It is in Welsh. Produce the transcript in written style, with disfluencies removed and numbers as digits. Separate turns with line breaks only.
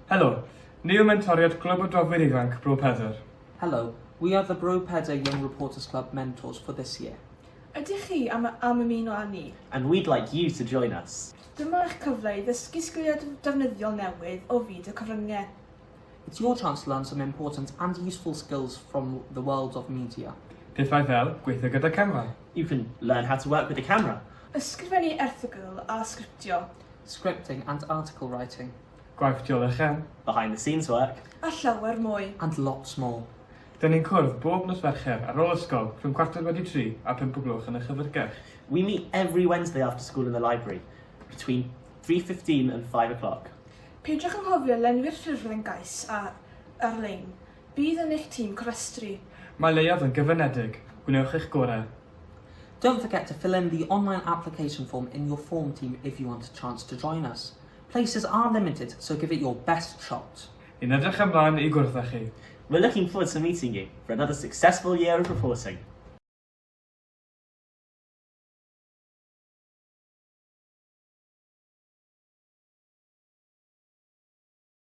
Helo, ni yw mentoriad Clwb Adroddwyr Ifanc Bro Pedr.
Hello, we are the Bro Pedr Young Reporters Club mentors for this year.
Ydych chi am ymuno â ni?
And we'd like you to join us.
Dyma eich cyfle i ddysgu sgiliau defnyddiol newydd o fyd y cyfryngau.
It's your chance to learn some important and useful skills from the world of media.
Pethau fel gweithio gyda camera.
You can learn how to work with the camera.
Ysgrifennu erthygl a sgriptio.
Scripting and article writing.
Gwaith diolchen.
Behind the scenes work.
A llawer mwy.
And lots more.
Dyn ni'n cwrdd bob nos Fercher ar ôl ysgol rhwng 4:03 a 5:00 yn y llyfrgell.
We meet every Wednesday after school in the library, between 3:15 and 5 o'clock.
Peidiwch yn nghofio lenwi'r ffurflen gais ar-lein. Bydd yn eich tîm cofrestru.
Mae leiad yn gyfynedig. Gwnewch eich gorau.
Don't forget to fill in the online application form in your form team if you want a chance to join us. Places are limited, so give it your best shot.
Ni'n edrych ymlaen i gwrdd â chi.
We're looking forward to meeting you for another successful year of reporting.